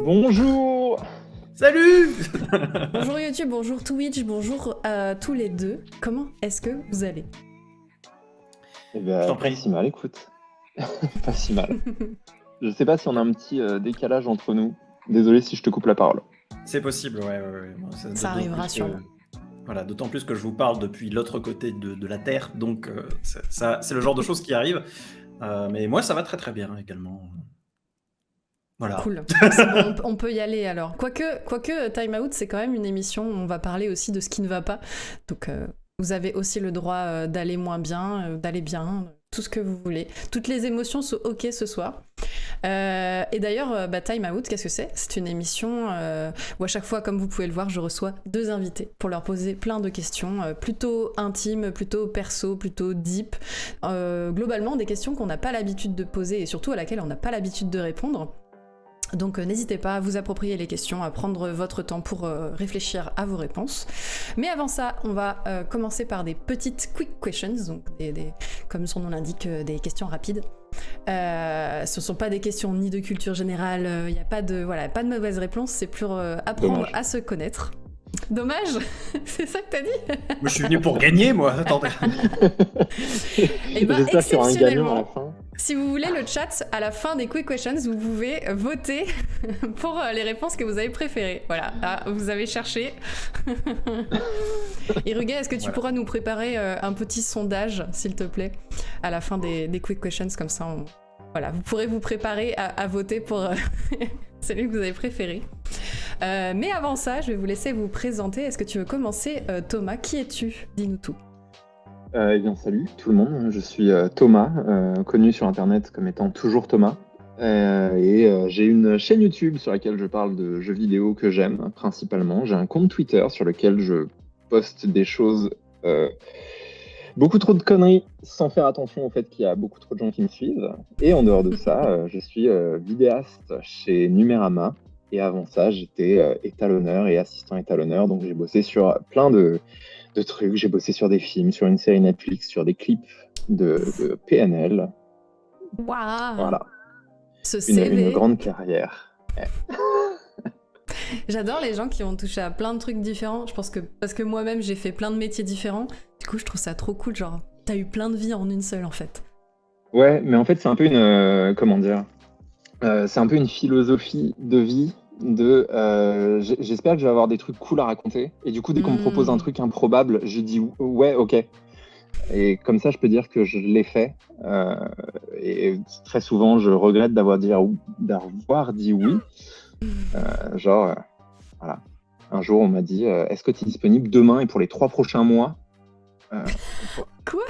Bonjour. Salut. Bonjour YouTube, bonjour Twitch, bonjour à tous les deux. Comment est-ce que vous allez? Eh Je ben, t'en pas prie. si mal, écoute. Pas si mal. Je sais pas si on a un petit décalage entre nous. Désolé si je te coupe la parole. C'est possible, ouais. Bon, Ça d'autant arrivera plus que- sûrement. Voilà, d'autant plus que je vous parle depuis l'autre côté de la Terre, donc c'est le genre de choses qui arrivent. Mais moi, ça va très très bien également. Voilà. Cool. C'est bon, on peut y aller alors. Quoique Time Out, c'est quand même une émission où on va parler aussi de ce qui ne va pas. Donc vous avez aussi le droit d'aller moins bien, d'aller bien, tout ce que vous voulez. Toutes les émotions sont OK ce soir. Et d'ailleurs, Time Out, qu'est-ce que c'est? C'est une émission où à chaque fois, comme vous pouvez le voir, je reçois deux invités pour leur poser plein de questions, plutôt intimes, plutôt perso, plutôt deep. Globalement, des questions qu'on n'a pas l'habitude de poser et surtout à laquelle on n'a pas l'habitude de répondre. Donc n'hésitez pas à vous approprier les questions, à prendre votre temps pour réfléchir à vos réponses. Mais avant ça, on va commencer par des petites quick questions, donc comme son nom l'indique, des questions rapides. Ce ne sont pas des questions ni de culture générale, il n'y a pas de mauvaise réponse, c'est plus apprendre Dommage. à se connaître. Dommage. C'est ça que t'as dit? Moi, je suis venu pour gagner, moi. Attendez. Eh ben, J'espère qu'il y aura un gagnant à la exceptionnellement, fin. si vous voulez le chat, à la fin des quick questions, vous pouvez voter pour les réponses que vous avez préférées. Voilà, ah, vous avez cherché. Et Ruga, est-ce que tu Voilà. pourras nous préparer un petit sondage, s'il te plaît, à la fin des quick questions, comme ça, voilà, vous pourrez vous préparer à voter pour celui que vous avez préféré. Mais avant ça, je vais vous laisser vous présenter. Est-ce que tu veux commencer, Thomas? Qui es-tu? Dis-nous tout. Eh bien, salut tout le monde. Je suis Thomas, connu sur Internet comme étant toujours Thomas. J'ai une chaîne YouTube sur laquelle je parle de jeux vidéo que j'aime principalement. J'ai un compte Twitter sur lequel je poste des choses, beaucoup trop de conneries, sans faire attention au fait qu'il y a beaucoup trop de gens qui me suivent. Et en dehors de ça, je suis vidéaste chez Numérama. Et avant ça, j'étais étalonneur et assistant étalonneur. Donc j'ai bossé sur plein de trucs. J'ai bossé sur des films, sur une série Netflix, sur des clips de PNL. Waouh! Voilà, Ce une CV. grande carrière. J'adore les gens qui ont touché à plein de trucs différents. Je pense que parce que moi-même j'ai fait plein de métiers différents. Du coup, je trouve ça trop cool. Genre, t'as eu plein de vies en une seule en fait. Ouais, mais en fait, c'est un peu une, comment dire, c'est un peu une philosophie de vie. J'espère que je vais avoir des trucs cool à raconter. Et du coup, dès qu'on me propose un truc improbable, je dis ouais, ok. Et comme ça, je peux dire que je l'ai fait. Et très souvent, je regrette d'avoir dit oui. Voilà. Un jour, on m'a dit est-ce que tu es disponible demain et pour les 3 prochains mois? Quoi?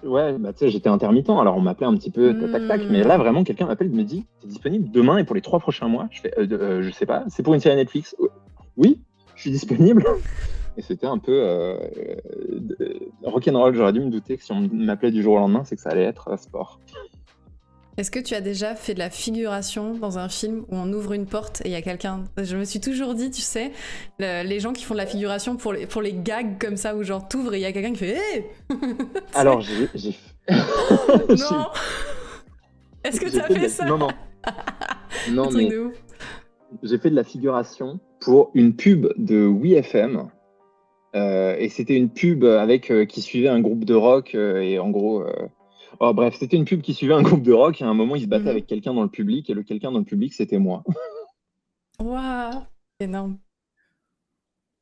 Ouais, bah, tu sais, j'étais intermittent, alors on m'appelait un petit peu tac, mais là, vraiment, quelqu'un m'appelle et me dit t'es disponible demain et pour les 3 prochains mois? Je fais je sais pas, c'est pour une série Netflix? Oui, je suis disponible. Et c'était un peu rock'n'roll. J'aurais dû me douter que si on m'appelait du jour au lendemain, c'est que ça allait être sport. Est-ce que tu as déjà fait de la figuration dans un film où on ouvre une porte et il y a quelqu'un? Je me suis toujours dit, tu sais, les gens qui font de la figuration pour les gags comme ça, où genre t'ouvres et il y a quelqu'un qui fait hé. Alors, j'ai Non. Est-ce que t'as fait ça? Non, non. Non, Un truc mais de ouf. j'ai fait de la figuration pour une pub de WeFM. Et c'était une pub qui suivait un groupe de rock. Et en gros, bref, c'était une pub qui suivait un groupe de rock. Et à un moment, ils se battaient avec quelqu'un dans le public. Et le quelqu'un dans le public, c'était moi. Waouh, énorme.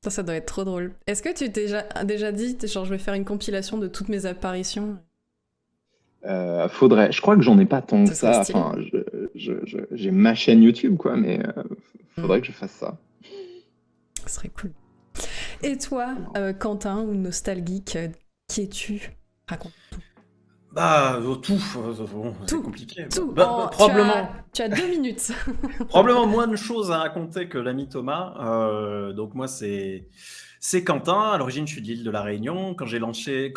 Ça doit être trop drôle. Est-ce que tu t'es déjà dit, genre, je vais faire une compilation de toutes mes apparitions? Faudrait. Je crois que j'en ai pas tant que Ce serait ça. stylé. Enfin, j'ai ma chaîne YouTube, quoi. Mais faudrait que je fasse ça. Ce serait cool. Et toi, Quentin, ou nostalgique, qui es-tu? Raconte tout. Bah, tout. Bon, c'est Tout. compliqué. Tout. Probablement. Tu as 2 minutes. Probablement moins de choses à raconter que l'ami Thomas. Donc moi, c'est Quentin. À l'origine, je suis de l'île de la Réunion. Quand j'ai lancé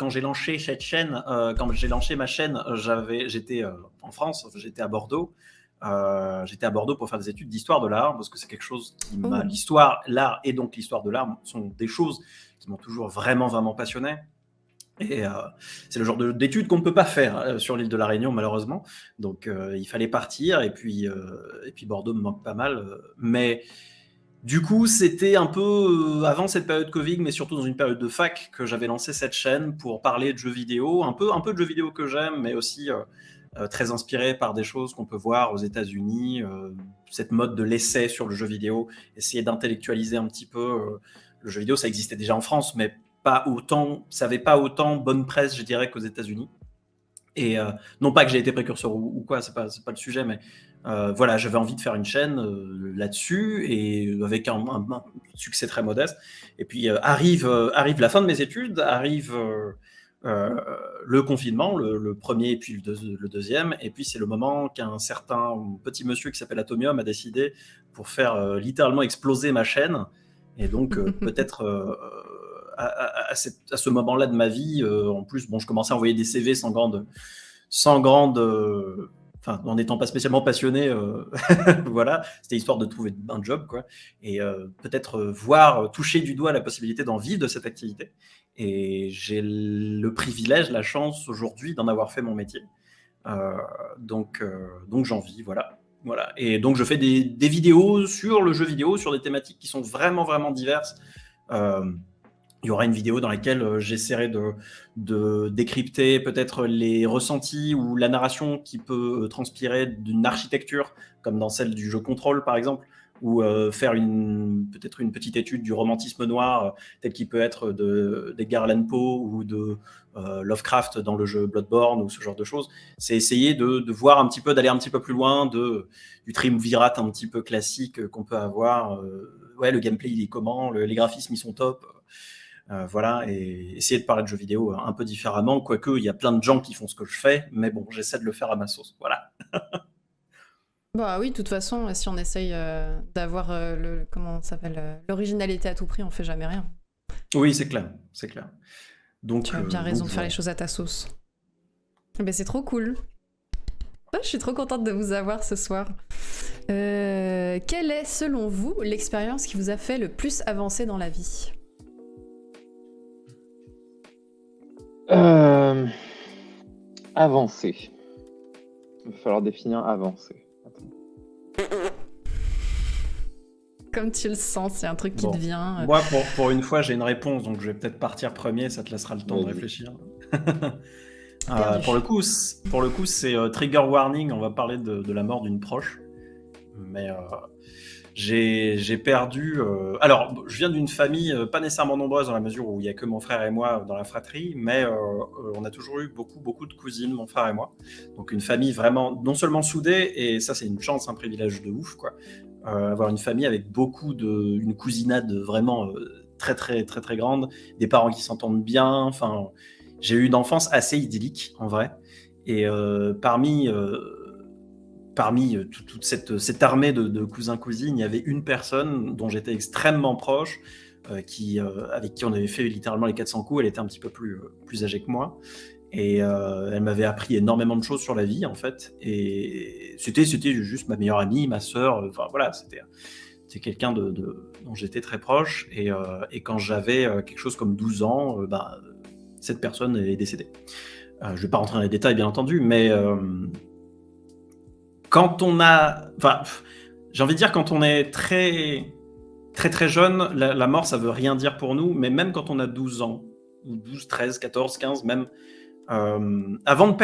cette chaîne, quand j'ai lancé ma chaîne, j'étais en France, j'étais à Bordeaux. J'étais à Bordeaux pour faire des études d'histoire de l'art, parce que c'est quelque chose qui m'a... Oh. L'histoire, l'art et donc l'histoire de l'art sont des choses qui m'ont toujours vraiment, vraiment passionné. Et c'est le genre d'études qu'on ne peut pas faire sur l'île de la Réunion, malheureusement. Donc, il fallait partir. Et puis Bordeaux me manque pas mal. Mais du coup, c'était un peu avant cette période Covid, mais surtout dans une période de fac, que j'avais lancé cette chaîne pour parler de jeux vidéo. Un peu de jeux vidéo que j'aime, mais aussi très inspiré par des choses qu'on peut voir aux États-Unis. Cette mode de l'essai sur le jeu vidéo, essayer d'intellectualiser un petit peu le jeu vidéo. Ça existait déjà en France, mais ça n'avait pas autant bonne presse, je dirais, qu'aux États-Unis. Et non pas que j'ai été précurseur ou quoi, c'est pas le sujet, mais voilà, j'avais envie de faire une chaîne là-dessus, et avec un succès très modeste. Et puis arrive la fin de mes études, arrive le confinement, le premier et puis le deuxième, et puis c'est le moment qu'un certain petit monsieur qui s'appelle Atomium a décidé pour faire littéralement exploser ma chaîne. Et donc peut-être à ce moment-là de ma vie, en plus, bon, je commençais à envoyer des CV sans grande, enfin, en n'étant pas spécialement passionné, voilà, c'était histoire de trouver un job, quoi, et peut-être voir, toucher du doigt la possibilité d'en vivre de cette activité. Et j'ai le privilège, la chance aujourd'hui d'en avoir fait mon métier. Donc j'en vis, voilà. Voilà. Et donc je fais des vidéos sur le jeu vidéo, sur des thématiques qui sont vraiment, vraiment diverses. Il y aura une vidéo dans laquelle j'essaierai de décrypter peut-être les ressentis ou la narration qui peut transpirer d'une architecture, comme dans celle du jeu Control, par exemple, ou faire peut-être une petite étude du romantisme noir, tel qu'il peut être d'Edgar Allan Poe ou de Lovecraft dans le jeu Bloodborne, ou ce genre de choses. C'est essayer de voir un petit peu, d'aller un petit peu plus loin du triumvirate un petit peu classique qu'on peut avoir. Ouais, le gameplay, il est comment, les graphismes, ils sont top. Voilà, et essayer de parler de jeux vidéo un peu différemment, quoique il y a plein de gens qui font ce que je fais, mais bon, j'essaie de le faire à ma sauce, voilà. Bah oui, de toute façon, si on essaye d'avoir comment ça s'appelle, l'originalité à tout prix, on fait jamais rien. Oui, c'est clair, c'est clair. Donc, tu as bien raison de faire voilà. les choses à ta sauce. Ben, c'est trop cool. Je suis trop contente de vous avoir ce soir. Quelle est, selon vous, l'expérience qui vous a fait le plus avancer dans la vie ? Avancer. Il va falloir définir avancer. Comme tu le sens, c'est un truc qui te vient. Moi, pour une fois, j'ai une réponse, donc je vais peut-être partir premier, ça te laissera le temps de réfléchir. Pour le coup, c'est trigger warning, on va parler de la mort d'une proche. Mais j'ai perdu... alors, je viens d'une famille pas nécessairement nombreuse, dans la mesure où il n'y a que mon frère et moi dans la fratrie, mais on a toujours eu beaucoup de cousines, mon frère et moi. Donc une famille vraiment non seulement soudée, et ça c'est une chance, un privilège de ouf, quoi. Avoir une famille avec une cousinade vraiment très grande, des parents qui s'entendent bien. Enfin, j'ai eu une enfance assez idyllique, en vrai. Et parmi toute cette armée de cousins-cousines, il y avait une personne dont j'étais extrêmement proche, avec qui on avait fait littéralement les 400 coups. Elle était un petit peu plus âgée que moi. Et elle m'avait appris énormément de choses sur la vie, en fait. Et c'était juste ma meilleure amie, ma sœur. Enfin, voilà, c'était quelqu'un dont j'étais très proche. Et quand j'avais quelque chose comme 12 ans, cette personne est décédée. Je ne vais pas rentrer dans les détails, bien entendu, mais quand on a... Enfin, j'ai envie de dire, quand on est très jeune, la mort, ça veut rien dire pour nous. Mais même quand on a 12 ans, ou 12, 13, 14, 15, même... avant de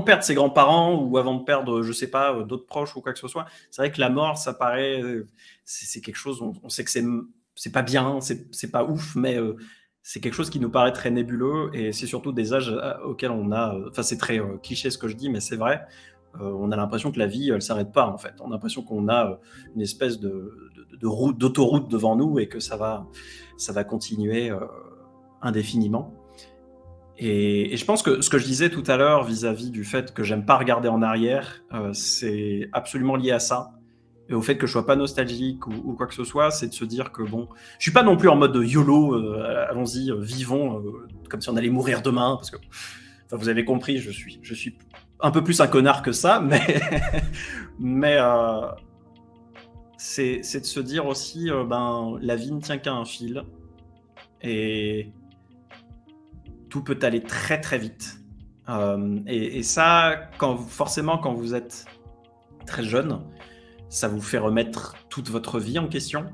perdre ses grands-parents, ou avant de perdre, je sais pas, d'autres proches ou quoi que ce soit, c'est vrai que la mort, ça paraît, c'est quelque chose, on sait que c'est pas bien, c'est pas ouf, mais c'est quelque chose qui nous paraît très nébuleux, et c'est surtout des âges auxquels on a, enfin c'est très cliché ce que je dis, mais c'est vrai, on a l'impression que la vie, elle s'arrête pas, en fait. On a l'impression qu'on a une espèce d'autoroute devant nous, et que ça va continuer indéfiniment. Et je pense que ce que je disais tout à l'heure vis-à-vis du fait que j'aime pas regarder en arrière, c'est absolument lié à ça. Et au fait que je sois pas nostalgique ou quoi que ce soit, c'est de se dire que bon, je suis pas non plus en mode YOLO, allons-y, vivons, comme si on allait mourir demain, parce que, enfin, vous avez compris, je suis un peu plus un connard que ça, mais c'est de se dire aussi, la vie ne tient qu'à un fil, et tout peut aller très très vite. Et ça, forcément, quand vous êtes très jeune, ça vous fait remettre toute votre vie en question.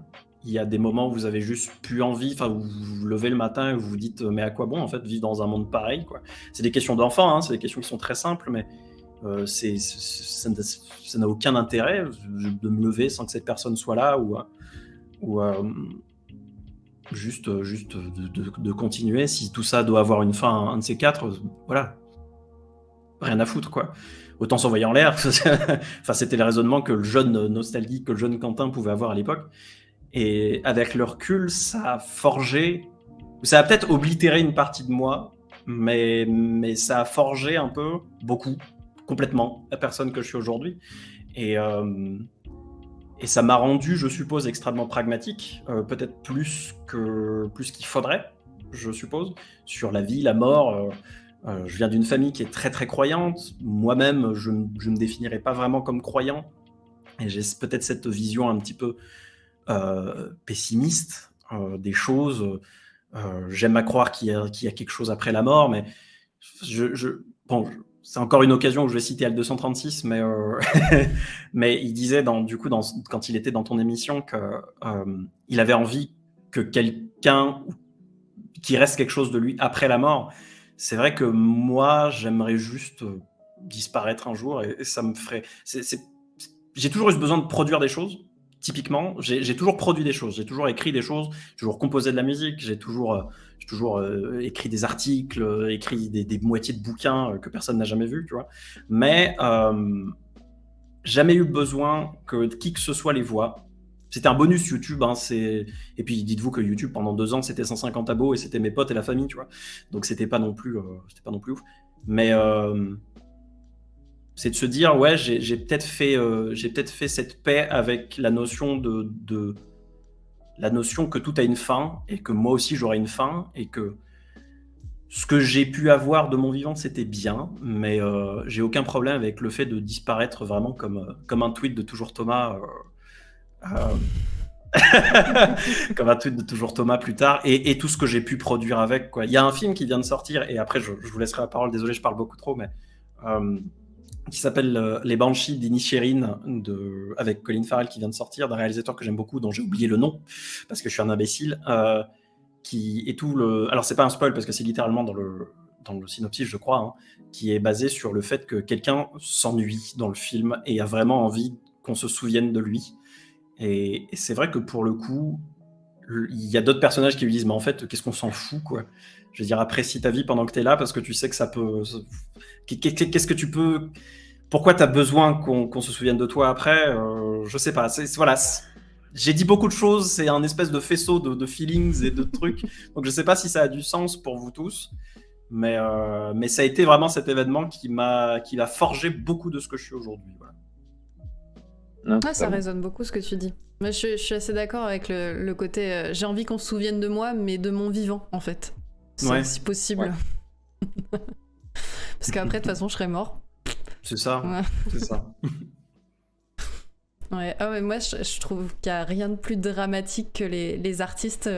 Il y a des moments où vous avez juste plus envie, où vous vous levez le matin et vous vous dites mais à quoi bon en fait vivre dans un monde pareil, quoi. C'est des questions d'enfants, hein, c'est des questions qui sont très simples, mais ça n'a aucun intérêt de me lever sans que cette personne soit là ou juste de continuer. Si tout ça doit avoir une fin, un de ces quatre, voilà, rien à foutre, quoi. Autant s'envoyer en l'air. Enfin, c'était le raisonnement que le jeune nostalgique, que le jeune Quentin pouvait avoir à l'époque. Et avec le recul, ça a forgé, ça a peut-être oblitéré une partie de moi, mais ça a forgé un peu, beaucoup, complètement, la personne que je suis aujourd'hui. Et ça m'a rendu, je suppose, extrêmement pragmatique, peut-être plus qu'il faudrait, je suppose, sur la vie, la mort. Je viens d'une famille qui est très très croyante. Moi-même, je me définirais pas vraiment comme croyant. Et j'ai peut-être cette vision un petit peu pessimiste des choses. J'aime à croire qu'il y a quelque chose après la mort, mais bon, c'est encore une occasion où je vais citer Al 236, mais mais il disait quand il était dans ton émission qu'il avait envie que quelqu'un qu'il reste quelque chose de lui après la mort. C'est vrai que moi, j'aimerais juste disparaître un jour et ça me ferait. J'ai toujours eu besoin de produire des choses. Typiquement, j'ai toujours produit des choses, j'ai toujours écrit des choses, j'ai toujours composé de la musique, j'ai toujours écrit des articles, écrit des moitiés de bouquins que personne n'a jamais vus, tu vois. Mais jamais eu besoin que qui que ce soit les voit. C'était un bonus YouTube, hein, et puis dites-vous que YouTube pendant 2 ans c'était 150 abos et c'était mes potes et la famille, tu vois. Donc c'était pas non plus ouf. Mais c'est de se dire ouais, j'ai peut-être fait cette paix avec la notion la notion que tout a une fin et que moi aussi j'aurai une fin et que ce que j'ai pu avoir de mon vivant c'était bien, mais j'ai aucun problème avec le fait de disparaître vraiment comme un tweet de Toujours Thomas. Comme un tweet de Toujours Thomas plus tard et tout ce que j'ai pu produire avec, quoi. Il y a un film qui vient de sortir et après je vous laisserai la parole, désolé je parle beaucoup trop, mais qui s'appelle Les Banshees d'Inisherin avec Colin Farrell qui vient de sortir, d'un réalisateur que j'aime beaucoup dont j'ai oublié le nom parce que je suis un imbécile, qui est alors c'est pas un spoil parce que c'est littéralement dans le synopsis je crois, hein, qui est basé sur le fait que quelqu'un s'ennuie dans le film et a vraiment envie qu'on se souvienne de lui. Et c'est vrai que pour le coup, il y a d'autres personnages qui lui disent mais en fait, qu'est-ce qu'on s'en fout, quoi. Je veux dire, apprécie ta vie pendant que t'es là parce que tu sais que ça peut. Qu'est-ce que tu peux. Pourquoi t'as besoin qu'on se souvienne de toi après je sais pas. Voilà. J'ai dit beaucoup de choses, c'est un espèce de faisceau de feelings et de trucs. Donc je sais pas si ça a du sens pour vous tous, mais ça a été vraiment cet événement qui m'a forgé beaucoup de ce que je suis aujourd'hui. Voilà. Non, ça résonne beaucoup ce que tu dis. Mais je suis assez d'accord avec le côté j'ai envie qu'on se souvienne de moi, mais de mon vivant en fait. Si possible. Ouais. Parce qu'après, de toute façon, je serais mort. C'est ça. Ouais. C'est ça. Ouais. Ah ouais, moi, je trouve qu'il n'y a rien de plus dramatique que les artistes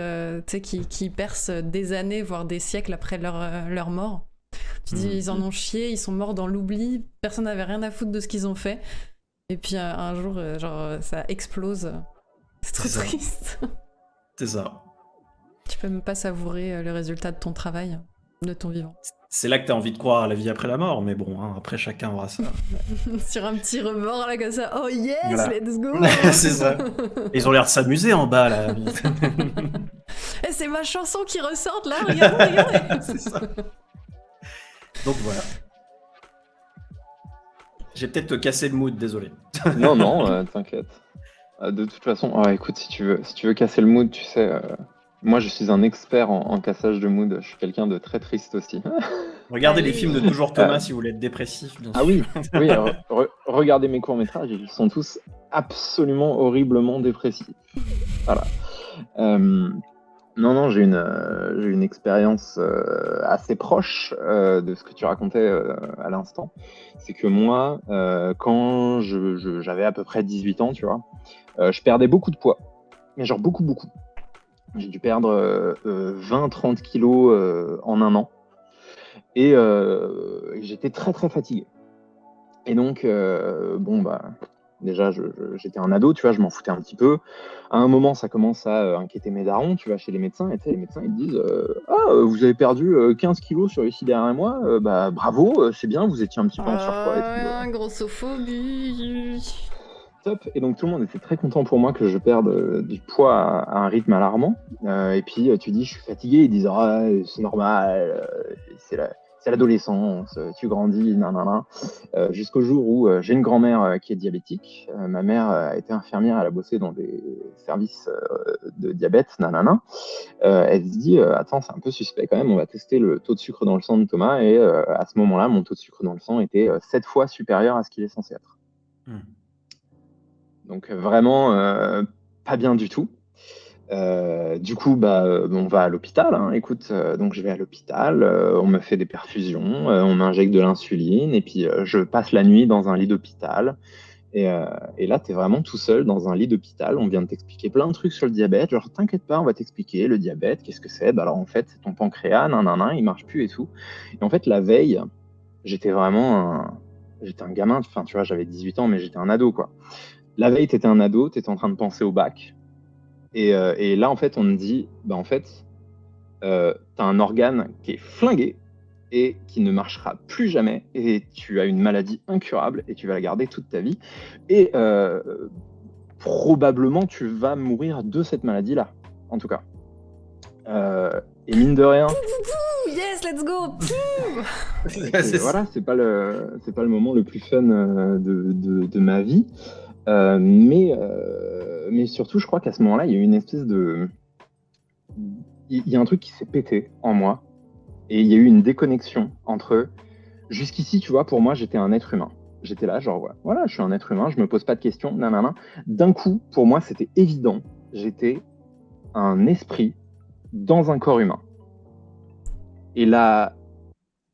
qui percent des années, voire des siècles après leur mort. Tu dis, ils en ont chié, ils sont morts dans l'oubli, personne n'avait rien à foutre de ce qu'ils ont fait. Et puis un jour, ça explose. C'est trop triste. C'est ça. Tu peux même pas savourer le résultat de ton travail, de ton vivant. C'est là que tu as envie de croire à la vie après la mort, mais bon, hein, après chacun aura ça. Sur un petit remords là comme ça, oh yes, voilà. Let's go. C'est ça. Ils ont l'air de s'amuser en bas là. Et c'est ma chanson qui ressort là, regardez. C'est ça. Donc voilà. J'ai peut-être te cassé le mood, désolé. Non, t'inquiète. De toute façon, écoute, si tu veux casser le mood, tu sais, moi je suis un expert en cassage de mood. Je suis quelqu'un de très triste aussi. Regardez les films de Toujours Thomas si vous voulez être dépressif. Bien sûr. Oui. Alors, regardez mes courts-métrages, ils sont tous absolument horriblement dépressifs. Voilà. Non, j'ai une expérience assez proche de ce que tu racontais à l'instant. C'est que moi, quand j'avais à peu près 18 ans, tu vois, je perdais beaucoup de poids. Mais genre beaucoup. J'ai dû perdre 20-30 kilos en un an. et j'étais très très fatigué. Et donc, déjà, j'étais un ado, tu vois, je m'en foutais un petit peu. À un moment, ça commence à inquiéter mes darons, tu vas chez les médecins, et tu sais, les médecins, ils te disent vous avez perdu 15 kilos sur les 6 derniers mois, bah bravo, c'est bien, vous étiez un petit peu en surpoids et tout. Grossophobie. Top. Et donc, tout le monde était très content pour moi que je perde du poids à un rythme alarmant. Et puis, tu dis, je suis fatigué, ils disent, ah, c'est normal, c'est l'adolescence, tu grandis, nanana. Jusqu'au jour où j'ai une grand-mère qui est diabétique. Ma mère a été infirmière, elle a bossé dans des services de diabète, nanana. Elle se dit, attends, c'est un peu suspect quand même, on va tester le taux de sucre dans le sang de Thomas. Et à ce moment-là, mon taux de sucre dans le sang était 7 fois supérieur à ce qu'il est censé être. Donc vraiment pas bien du tout. Du coup, on va à l'hôpital. Hein. Écoute, donc je vais à l'hôpital, on me fait des perfusions, on m'injecte de l'insuline, et puis je passe la nuit dans un lit d'hôpital. Et là, tu es vraiment tout seul dans un lit d'hôpital. On vient de t'expliquer plein de trucs sur le diabète. Genre, t'inquiète pas, on va t'expliquer le diabète, qu'est-ce que c'est. Alors en fait, c'est ton pancréas, il marche plus et tout. Et en fait, la veille, j'étais j'étais un gamin. Enfin, tu vois, j'avais 18 ans, mais j'étais un ado, quoi. La veille, tu étais un ado, tu étais en train de penser au bac. Et là, en fait, on me dit, en fait, tu as un organe qui est flingué et qui ne marchera plus jamais. Et tu as une maladie incurable et tu vas la garder toute ta vie. Et probablement, tu vas mourir de cette maladie-là, en tout cas. Et mine de rien... Yes, let's go. Voilà, c'est pas le moment le plus fun de ma vie. Mais surtout, je crois qu'à ce moment-là, il y a eu une espèce de... Il y a un truc qui s'est pété en moi, et il y a eu une déconnexion entre... Jusqu'ici, tu vois, pour moi, j'étais un être humain. J'étais là, genre, voilà, je suis un être humain, je me pose pas de questions, nanana. D'un coup, pour moi, c'était évident, j'étais un esprit dans un corps humain. Et la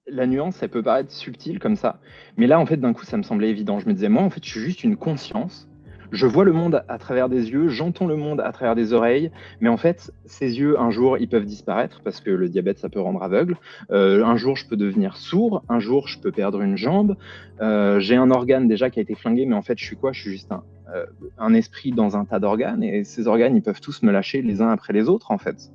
nuance, elle peut paraître subtile comme ça, mais là, en fait, d'un coup, ça me semblait évident. Je me disais, moi, en fait, je suis juste une conscience. Je vois le monde à travers des yeux, j'entends le monde à travers des oreilles, mais en fait, ces yeux, un jour, ils peuvent disparaître parce que le diabète, ça peut rendre aveugle. Un jour, je peux devenir sourd. Un jour, je peux perdre une jambe. J'ai un organe déjà qui a été flingué, mais en fait, je suis quoi? Je suis juste un esprit dans un tas d'organes, et ces organes, ils peuvent tous me lâcher les uns après les autres, en fait.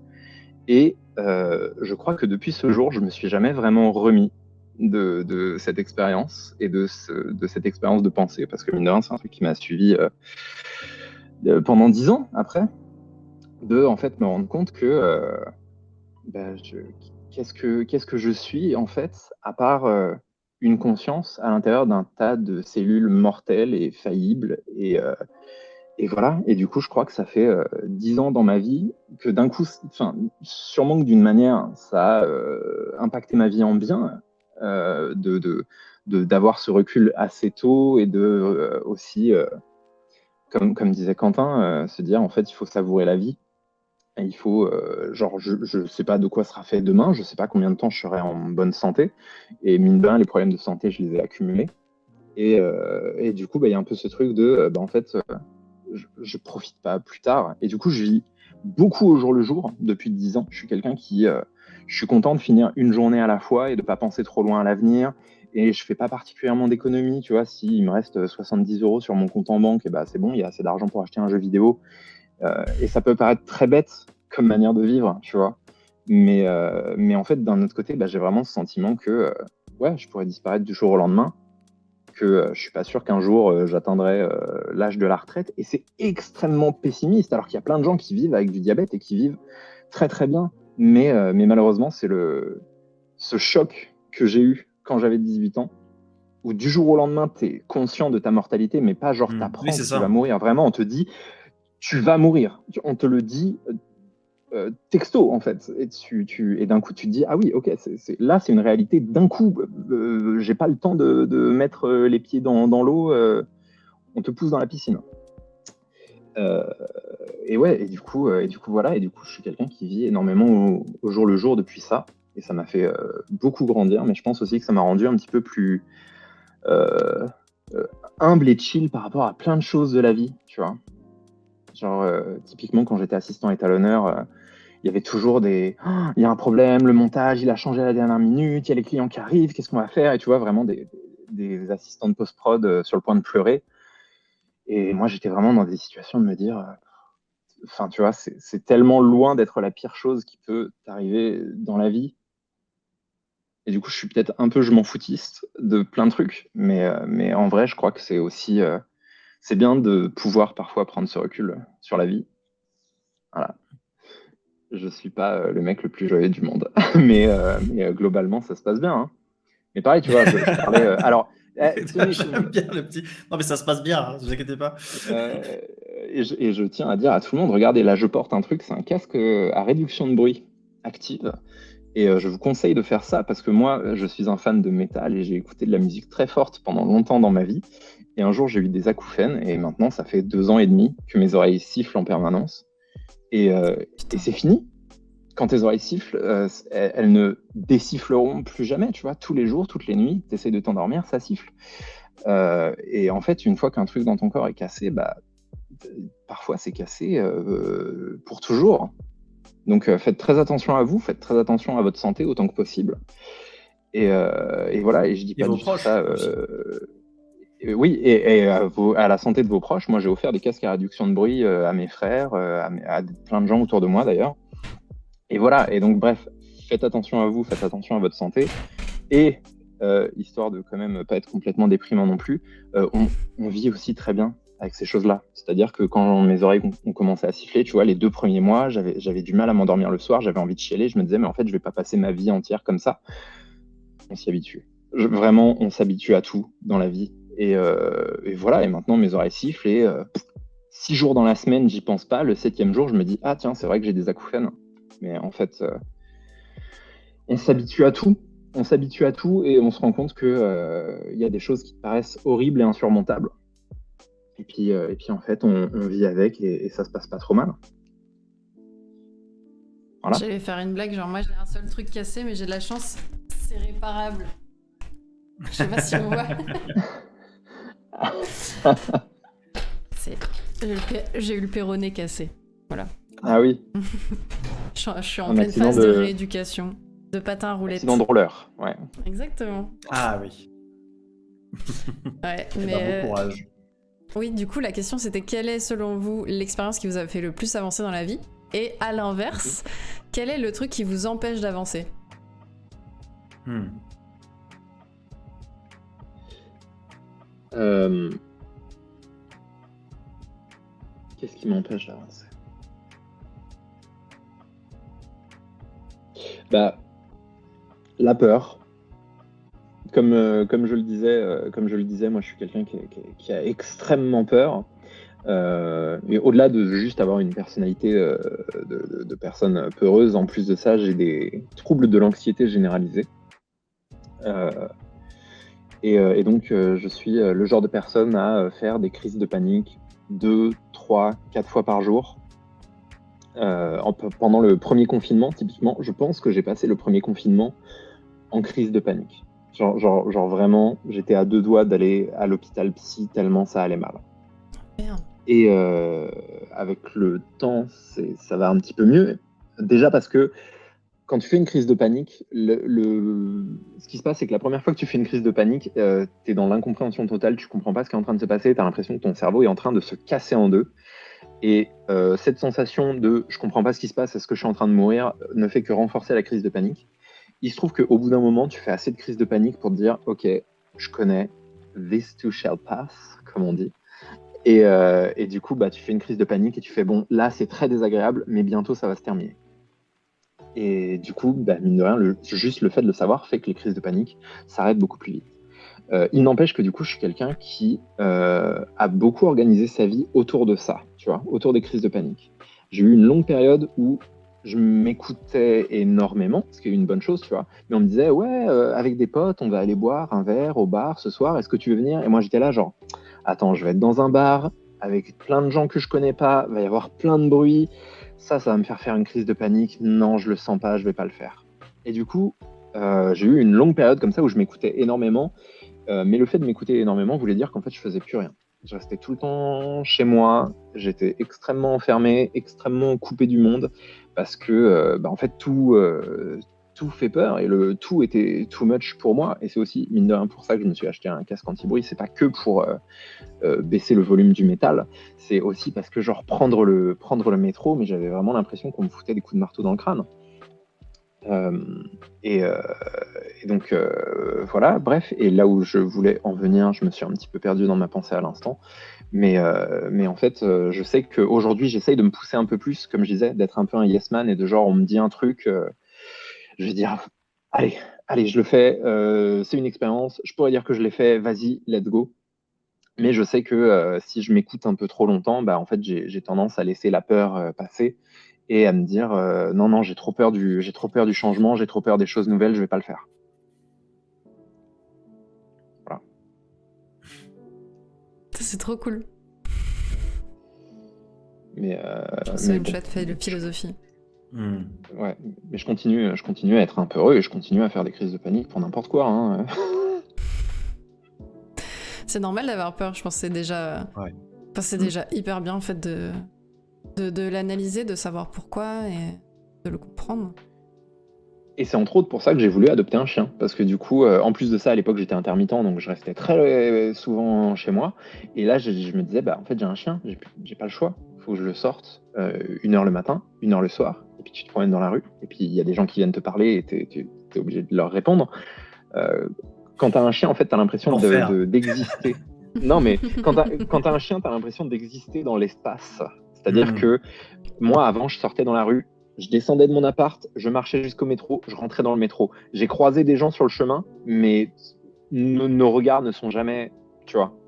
Et je crois que depuis ce jour, je me suis jamais vraiment remis de cette expérience et de cette expérience de pensée, parce que mine de rien, c'est un truc qui m'a suivi pendant 10 ans après, de en fait me rendre compte que qu'est-ce que je suis en fait, à part une conscience à l'intérieur d'un tas de cellules mortelles et faillibles, et voilà. Et du coup, je crois que ça fait 10 ans dans ma vie que d'un coup, enfin, sûrement que d'une manière, ça a impacté ma vie en bien, d'avoir ce recul assez tôt, et de aussi, comme disait Quentin, se dire en fait, il faut savourer la vie. Et il faut, genre, je ne sais pas de quoi sera fait demain, je ne sais pas combien de temps je serai en bonne santé. Et mine de rien, les problèmes de santé, je les ai accumulés. Et du coup, il y a un peu ce truc de, en fait, je profite pas plus tard. Et du coup, je vis beaucoup au jour le jour depuis 10 ans. Je suis quelqu'un qui, je suis content de finir une journée à la fois et de pas penser trop loin à l'avenir. Et je fais pas particulièrement d'économie, tu vois. S'il me reste 70 € sur mon compte en banque, et c'est bon, il y a assez d'argent pour acheter un jeu vidéo. Et ça peut paraître très bête comme manière de vivre, tu vois. Mais en fait, d'un autre côté, j'ai vraiment ce sentiment que je pourrais disparaître du jour au lendemain, que je suis pas sûr qu'un jour j'atteindrai l'âge de la retraite. Et c'est extrêmement pessimiste, alors qu'il y a plein de gens qui vivent avec du diabète et qui vivent très très bien. Mais malheureusement, c'est ce choc que j'ai eu quand j'avais 18 ans, où du jour au lendemain, tu es conscient de ta mortalité, mais pas genre t'apprends que tu vas mourir. Vraiment, on te dit, tu vas mourir. On te le dit texto, en fait. Et d'un coup, tu te dis, ah oui, ok, là, c'est une réalité d'un coup. J'ai pas le temps de mettre les pieds dans l'eau. On te pousse dans la piscine. Et du coup, voilà. Et du coup, je suis quelqu'un qui vit énormément au jour le jour depuis ça. Et ça m'a fait beaucoup grandir. Mais je pense aussi que ça m'a rendu un petit peu plus humble et chill par rapport à plein de choses de la vie, tu vois. Genre, typiquement, quand j'étais assistant étalonneur, il y avait toujours il y a un problème, le montage, il a changé à la dernière minute, il y a les clients qui arrivent, qu'est-ce qu'on va faire? Et tu vois, vraiment des assistants de post-prod sur le point de pleurer. Et moi, j'étais vraiment dans des situations de me dire, enfin, tu vois, c'est tellement loin d'être la pire chose qui peut t'arriver dans la vie. Et du coup, je suis peut-être un peu je m'en foutiste de plein de trucs, mais en vrai, je crois que c'est aussi, c'est bien de pouvoir parfois prendre ce recul sur la vie. Voilà. Je suis pas le mec le plus joyeux du monde, mais globalement, ça se passe bien, hein. Mais pareil, tu vois, je parlais. J'aime bien le petit. Non, mais ça se passe bien, hein, ne vous inquiétez pas. Et je tiens à dire à tout le monde, regardez, là, je porte un truc, c'est un casque à réduction de bruit active. Et je vous conseille de faire ça parce que moi, je suis un fan de métal et j'ai écouté de la musique très forte pendant longtemps dans ma vie. Et un jour, j'ai eu des acouphènes et maintenant, ça fait 2 ans et demi que mes oreilles sifflent en permanence. Et c'est fini. Quand tes oreilles sifflent, elles ne désiffleront plus jamais, tu vois. Tous les jours, toutes les nuits, tu essaies de t'endormir, ça siffle. Et en fait, une fois qu'un truc dans ton corps est cassé, bah, parfois c'est cassé pour toujours. Donc faites très attention à vous, faites très attention à votre santé autant que possible. Et voilà, et je dis Et pas vos du tout proches ça. aussi. Oui, et à la santé de vos proches. Moi, j'ai offert des casques à réduction de bruit à mes frères, à plein de gens autour de moi d'ailleurs. Et voilà, et donc bref, faites attention à vous, faites attention à votre santé. Et histoire de quand même pas être complètement déprimant non plus, on vit aussi très bien avec ces choses-là. C'est-à-dire que quand mes oreilles ont commencé à siffler, tu vois, les 2 premiers mois, j'avais du mal à m'endormir le soir, j'avais envie de chialer, je me disais, mais en fait, je vais pas passer ma vie entière comme ça. On s'y habitue. Vraiment, on s'habitue à tout dans la vie. Et voilà, et maintenant, mes oreilles sifflent et 6 jours dans la semaine, j'y pense pas. Le 7e jour, je me dis, ah tiens, c'est vrai que j'ai des acouphènes. Mais en fait, on s'habitue à tout. On s'habitue à tout et on se rend compte que y a des choses qui paraissent horribles et insurmontables. Et puis en fait, on vit avec et ça se passe pas trop mal. Voilà. J'allais faire une blague, genre moi j'ai un seul truc cassé, mais j'ai de la chance, c'est réparable. Je sais pas si on voit. J'ai eu le péroné cassé. Voilà. Ah oui. Je suis en Un pleine accident phase de rééducation, de patin à roulettes. Accident de roller, ouais. Exactement. Ah oui. Ouais, Eh mais ben, bon courage. oui, du coup, la question c'était quelle est selon vous l'expérience qui vous a fait le plus avancer dans la vie? Et à l'inverse, quel est le truc qui vous empêche d'avancer? Qu'est-ce qui m'empêche d'avancer? Bah, la peur. Comme je le disais, moi je suis quelqu'un qui a extrêmement peur. Et au-delà de juste avoir une personnalité de personne peureuse, en plus de ça, j'ai des troubles de l'anxiété généralisée. Et donc, je suis le genre de personne à faire des crises de panique 2, 3, 4 fois par jour. Pendant le premier confinement, typiquement, je pense que j'ai passé le premier confinement en crise de panique. Genre vraiment, j'étais à 2 doigts d'aller à l'hôpital psy tellement ça allait mal. Merde. Et avec le temps, ça va un petit peu mieux. Déjà parce que quand tu fais une crise de panique, ce qui se passe, c'est que la première fois que tu fais une crise de panique, tu es dans l'incompréhension totale, tu comprends pas ce qui est en train de se passer, tu as l'impression que ton cerveau est en train de se casser en deux. Et cette sensation de je comprends pas ce qui se passe, est-ce que je suis en train de mourir, ne fait que renforcer la crise de panique. Il se trouve qu'au bout d'un moment, tu fais assez de crise de panique pour te dire ok, je connais, this too shall pass, comme on dit. Et du coup, bah, tu fais une crise de panique et tu fais bon, là c'est très désagréable, mais bientôt ça va se terminer. Et du coup, bah, mine de rien, juste le fait de le savoir fait que les crises de panique s'arrêtent beaucoup plus vite. Il n'empêche que du coup, je suis quelqu'un qui a beaucoup organisé sa vie autour de ça, tu vois, autour des crises de panique. J'ai eu une longue période où je m'écoutais énormément, ce qui est une bonne chose, tu vois. Mais on me disait, ouais, avec des potes, on va aller boire un verre au bar ce soir, est-ce que tu veux venir? Et moi, j'étais là, genre, attends, je vais être dans un bar avec plein de gens que je connais pas, il va y avoir plein de bruit, ça va me faire une crise de panique, non, je le sens pas, je vais pas le faire. Et du coup, j'ai eu une longue période comme ça où je m'écoutais énormément, mais le fait de m'écouter énormément voulait dire qu'en fait, je faisais plus rien. Je restais tout le temps chez moi. J'étais extrêmement enfermé, extrêmement coupé du monde parce que en fait tout fait peur et le tout était too much pour moi. Et c'est aussi mine de rien pour ça que je me suis acheté un casque anti-bruit. C'est pas que pour baisser le volume du métal, c'est aussi parce que genre prendre le métro, mais j'avais vraiment l'impression qu'on me foutait des coups de marteau dans le crâne. Euh, et, euh, et donc voilà, bref, et là où je voulais en venir, je me suis un petit peu perdu dans ma pensée à l'instant, mais en fait, je sais qu'aujourd'hui, j'essaye de me pousser un peu plus, comme je disais, d'être un peu un yes man et de genre, on me dit un truc, je vais dire, allez, allez, je le fais, c'est une expérience, je pourrais dire que je l'ai fait, vas-y, let's go. Mais je sais que si je m'écoute un peu trop longtemps, en fait, j'ai tendance à laisser la peur passer et à me dire non, non, j'ai trop peur du changement, j'ai trop peur des choses nouvelles, je vais pas le faire. Voilà. C'est trop cool. Mais, C'est une chouette philosophie. Ouais, mais je continue à être un peu heureux et je continue à faire des crises de panique pour n'importe quoi. Hein. C'est normal d'avoir peur, je pense que c'est déjà... Ouais. Enfin, c'est déjà hyper bien en fait de l'analyser, de savoir pourquoi et de le comprendre. Et c'est entre autres pour ça que j'ai voulu adopter un chien. Parce que du coup, en plus de ça, à l'époque, j'étais intermittent, donc je restais très souvent chez moi. Et là, je me disais, en fait, j'ai un chien, j'ai pas le choix. Il faut que je le sorte 1 heure le matin, 1 heure le soir. Et puis tu te promènes dans la rue. Et puis il y a des gens qui viennent te parler et tu es obligé de leur répondre. Quand tu as un chien, en fait, tu as l'impression d'exister. Non, mais quand tu as un chien, tu as l'impression d'exister dans l'espace. C'est-à-dire que moi, avant, je sortais dans la rue, je descendais de mon appart, je marchais jusqu'au métro, je rentrais dans le métro. J'ai croisé des gens sur le chemin, mais nos regards ne sont jamais, tu vois.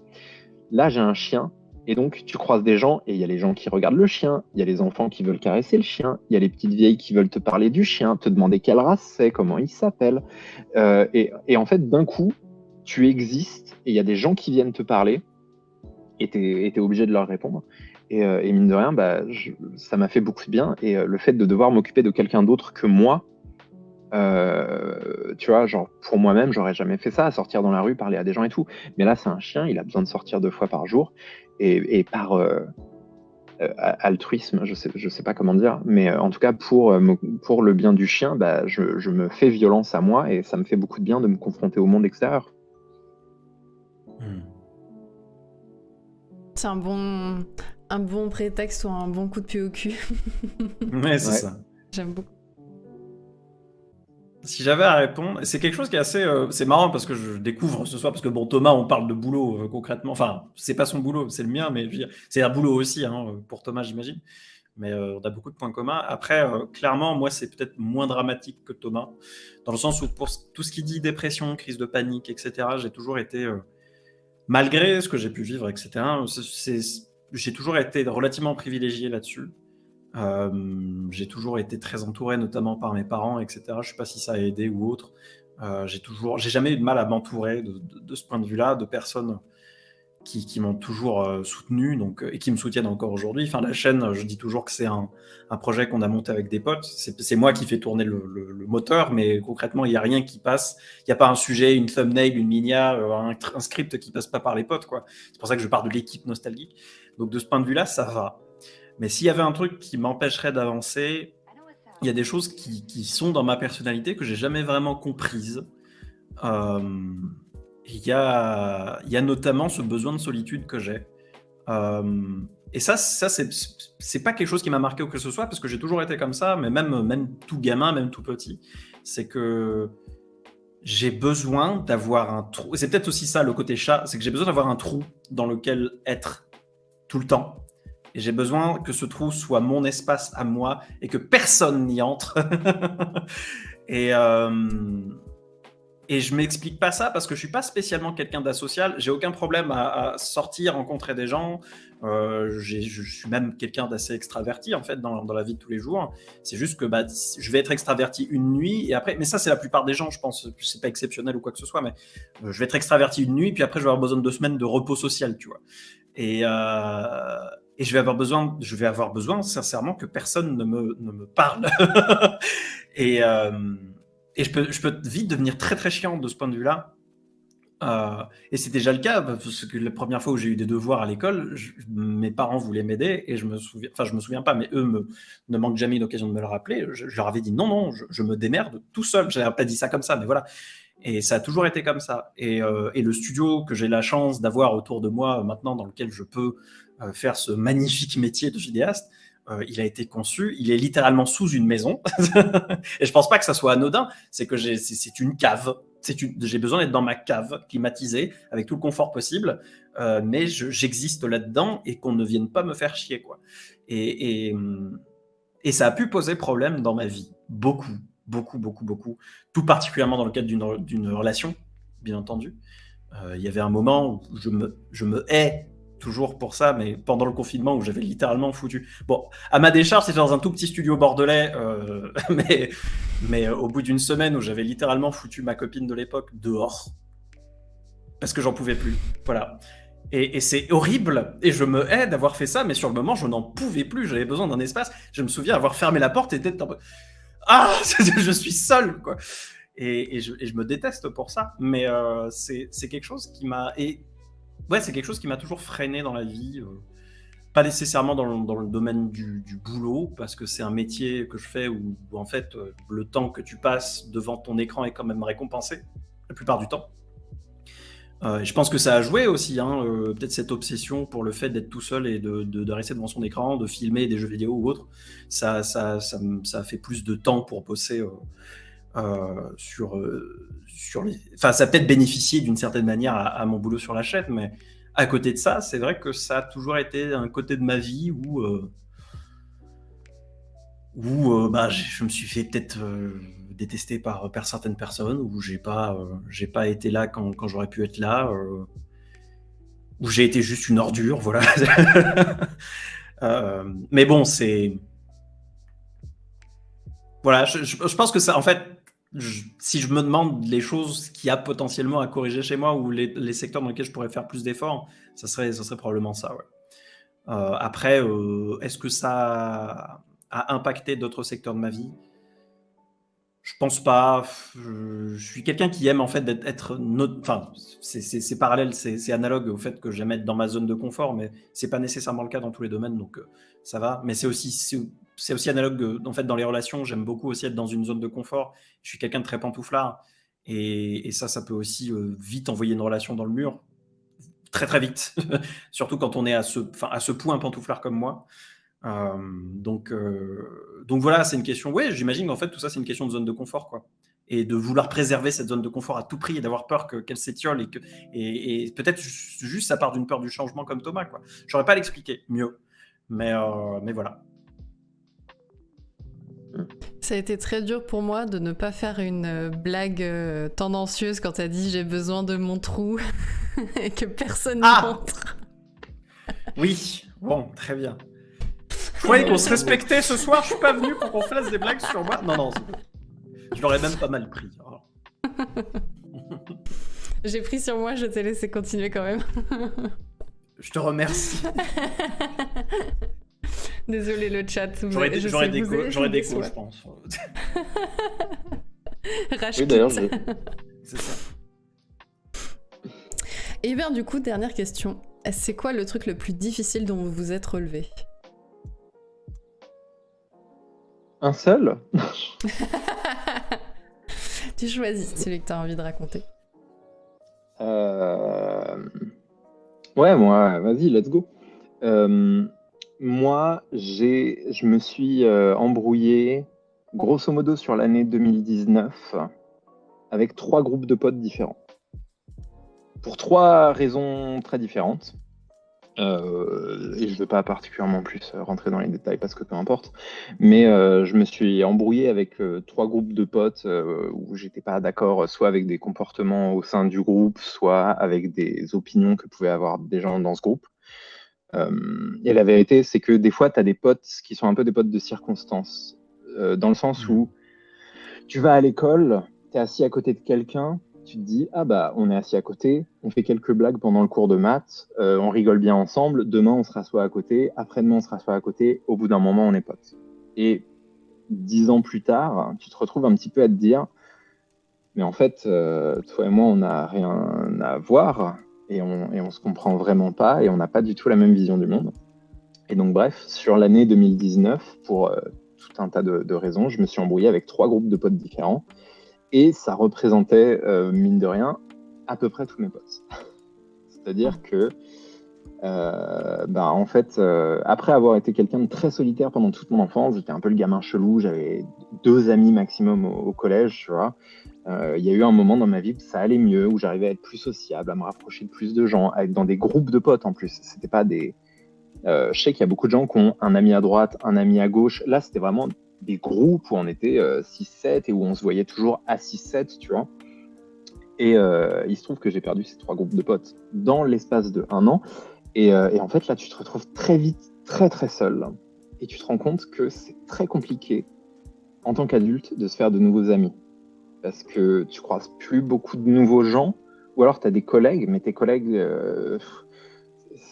Là, j'ai un chien, et donc tu croises des gens, et il y a les gens qui regardent le chien, il y a les enfants qui veulent caresser le chien, il y a les petites vieilles qui veulent te parler du chien, te demander quelle race c'est, comment il s'appelle. Et en fait, d'un coup, tu existes, et il y a des gens qui viennent te parler, et tu es obligé de leur répondre. Et mine de rien, ça m'a fait beaucoup de bien. Et le fait de devoir m'occuper de quelqu'un d'autre que moi, tu vois, genre pour moi-même, j'aurais jamais fait ça, sortir dans la rue, parler à des gens et tout. Mais là, c'est un chien, il a besoin de sortir 2 fois par jour. Et par altruisme, je sais pas comment dire, mais en tout cas, pour le bien du chien, je me fais violence à moi et ça me fait beaucoup de bien de me confronter au monde extérieur. C'est un bon prétexte ou un bon coup de pied au cul. Ouais, c'est ça. J'aime beaucoup. Si j'avais à répondre, c'est quelque chose qui est assez... c'est marrant parce que je découvre ce soir, parce que bon, Thomas, on parle de boulot concrètement. Enfin, c'est pas son boulot, c'est le mien, mais je veux dire, c'est un boulot aussi pour Thomas, j'imagine. Mais on a beaucoup de points communs. Après, clairement, moi, c'est peut-être moins dramatique que Thomas, dans le sens où pour tout ce qui dit dépression, crise de panique, etc., j'ai toujours été... malgré ce que j'ai pu vivre, etc., j'ai toujours été relativement privilégié là-dessus. J'ai toujours été très entouré, notamment par mes parents, etc. Je ne sais pas si ça a aidé ou autre. J'ai jamais eu de mal à m'entourer de ce point de vue-là, de personnes qui m'ont toujours soutenu et qui me soutiennent encore aujourd'hui. Enfin, la chaîne, je dis toujours que c'est un projet qu'on a monté avec des potes. C'est moi qui fais tourner le moteur, mais concrètement, il n'y a rien qui passe. Il n'y a pas un sujet, une thumbnail, une minia, un script qui passe pas par les potes, quoi. C'est pour ça que je parle de l'équipe nostalgique. Donc, de ce point de vue-là, ça va. Mais s'il y avait un truc qui m'empêcherait d'avancer, il y a des choses qui sont dans ma personnalité que j'ai jamais vraiment comprises. Il y a notamment ce besoin de solitude que j'ai. Et ça c'est pas quelque chose qui m'a marqué ou que ce soit, parce que j'ai toujours été comme ça, mais même tout gamin, même tout petit. C'est que j'ai besoin d'avoir un trou. C'est peut-être aussi ça le côté chat, c'est que j'ai besoin d'avoir un trou dans lequel être tout le temps. Et j'ai besoin que ce trou soit mon espace à moi et que personne n'y entre. Et je m'explique pas ça parce que je suis pas spécialement quelqu'un d'asocial. J'ai aucun problème à sortir, rencontrer des gens. Je suis même quelqu'un d'assez extraverti en fait dans la vie de tous les jours. C'est juste que je vais être extraverti une nuit et après, mais ça c'est la plupart des gens, je pense. C'est pas exceptionnel ou quoi que ce soit, mais je vais être extraverti une nuit puis après je vais avoir besoin de 2 semaines de repos social, tu vois. Et je vais avoir besoin sincèrement que personne ne me parle. Et je peux vite devenir très très chiant de ce point de vue-là. Et c'est déjà le cas, parce que la première fois où j'ai eu des devoirs à l'école, mes parents voulaient m'aider et je me souviens pas, mais eux ne manquent jamais d'occasion de me le rappeler. Je leur avais dit non, je me démerde tout seul. Je n'avais pas dit ça comme ça, mais voilà. Et ça a toujours été comme ça. Et le studio que j'ai la chance d'avoir autour de moi maintenant, dans lequel je peux faire ce magnifique métier de vidéaste, il a été conçu, il est littéralement sous une maison. Et je pense pas que ça soit anodin, c'est que c'est une cave. J'ai besoin d'être dans ma cave, climatisée, avec tout le confort possible, mais j'existe là-dedans et qu'on ne vienne pas me faire chier, quoi. Et ça a pu poser problème dans ma vie, beaucoup, tout particulièrement dans le cadre d'une relation, bien entendu. Il y avait un moment où je me hais toujours pour ça, mais pendant le confinement où j'avais littéralement foutu... Bon, à ma décharge, c'était dans un tout petit studio bordelais, mais au bout d'une semaine où j'avais littéralement foutu ma copine de l'époque dehors, parce que j'en pouvais plus, voilà. Et c'est horrible, et je me hais d'avoir fait ça, mais sur le moment, je n'en pouvais plus, j'avais besoin d'un espace. Je me souviens avoir fermé la porte et d'être un peu... Ah, je suis seul, quoi. Et je me déteste pour ça, mais c'est quelque chose qui m'a... Ouais, c'est quelque chose qui m'a toujours freiné dans la vie, pas nécessairement dans le domaine du boulot, parce que c'est un métier que je fais où en fait, le temps que tu passes devant ton écran est quand même récompensé, la plupart du temps. Je pense que ça a joué aussi, hein, peut-être cette obsession pour le fait d'être tout seul et de rester devant son écran, de filmer des jeux vidéo ou autre. Ça a fait plus de temps pour bosser sur les... Enfin, ça a peut-être bénéficié d'une certaine manière à mon boulot sur la chaîne, mais à côté de ça, c'est vrai que ça a toujours été un côté de ma vie où je me suis fait peut-être détester par certaines personnes, où j'ai pas été là quand j'aurais pu être là, où j'ai été juste une ordure, voilà. Mais bon, c'est... Voilà, je pense que ça, en fait, si je me demande les choses qu'il y a potentiellement à corriger chez moi ou les secteurs dans lesquels je pourrais faire plus d'efforts, ça serait probablement ça, ouais. Après, est-ce que ça a impacté d'autres secteurs de ma vie ? Je pense pas. Je suis quelqu'un qui aime en fait enfin, c'est parallèle, c'est analogue au fait que j'aime être dans ma zone de confort, mais c'est pas nécessairement le cas dans tous les domaines, donc ça va. Mais c'est aussi analogue en fait dans les relations. J'aime beaucoup aussi être dans une zone de confort. Je suis quelqu'un de très pantouflard, et ça peut aussi vite envoyer une relation dans le mur, très très vite, surtout quand on est à ce point pantouflard comme moi. Donc voilà, c'est une question. Ouais, j'imagine qu'en fait tout ça c'est une question de zone de confort, quoi, et de vouloir préserver cette zone de confort à tout prix et d'avoir peur qu'elle s'étiole et peut-être juste ça part d'une peur du changement comme Thomas, quoi. J'aurais pas à l'expliquer mieux, mais voilà. Ça a été très dur pour moi de ne pas faire une blague tendancieuse quand t'as dit j'ai besoin de mon trou et que personne n'y rentre. Oui, bon, très bien. Je croyais qu'on se respectait ce soir, je suis pas venu pour qu'on fasse des blagues sur moi. Non, je l'aurais même pas mal pris. Alors. J'ai pris sur moi, je t'ai laissé continuer quand même. Je te remercie. Désolé le chat. J'aurais des coups, je pense. Oui, d'ailleurs, c'est ça. Et bien du coup, dernière question. C'est quoi le truc le plus difficile dont vous vous êtes relevé ? Un seul ? Tu choisis celui que tu as envie de raconter. Ouais, moi, vas-y, let's go. Moi, je me suis embrouillé, grosso modo, sur l'année 2019, avec 3 groupes de potes différents. Pour 3 raisons très différentes. Et je ne veux pas particulièrement plus rentrer dans les détails parce que peu importe, mais je me suis embrouillé avec 3 groupes de potes où j'étais pas d'accord, soit avec des comportements au sein du groupe, soit avec des opinions que pouvaient avoir des gens dans ce groupe. Et la vérité, c'est que des fois, tu as des potes qui sont un peu des potes de circonstance, dans le sens où tu vas à l'école, tu es assis à côté de quelqu'un, tu te dis, ah bah, on est assis à côté, on fait quelques blagues pendant le cours de maths, on rigole bien ensemble, demain on se rassoit à côté, après-demain on se rassoit à côté, au bout d'un moment on est potes. Et 10 ans plus tard, tu te retrouves un petit peu à te dire, Mais en fait, toi et moi, on n'a rien à voir et on se comprend vraiment pas et on n'a pas du tout la même vision du monde. Et donc, bref, sur l'année 2019, pour tout un tas de raisons, je me suis embrouillé avec 3 groupes de potes différents et ça représentait, mine de rien, à peu près tous mes potes. C'est-à-dire que, en fait, après avoir été quelqu'un de très solitaire pendant toute mon enfance, j'étais un peu le gamin chelou, j'avais 2 amis maximum au collège, tu vois. Il y a eu un moment dans ma vie où ça allait mieux, où j'arrivais à être plus sociable, à me rapprocher de plus de gens, à être dans des groupes de potes en plus. C'était pas des. Je sais qu'il y a beaucoup de gens qui ont un ami à droite, un ami à gauche. Là, c'était vraiment des groupes où on était 6-7 et où on se voyait toujours à 6-7, tu vois. Et il se trouve que j'ai perdu ces 3 groupes de potes dans l'espace de 1 an. Et en fait, là, tu te retrouves très vite, très très seul. Et tu te rends compte que c'est très compliqué en tant qu'adulte de se faire de nouveaux amis. Parce que tu croises plus beaucoup de nouveaux gens, ou alors tu as des collègues, mais tes collègues,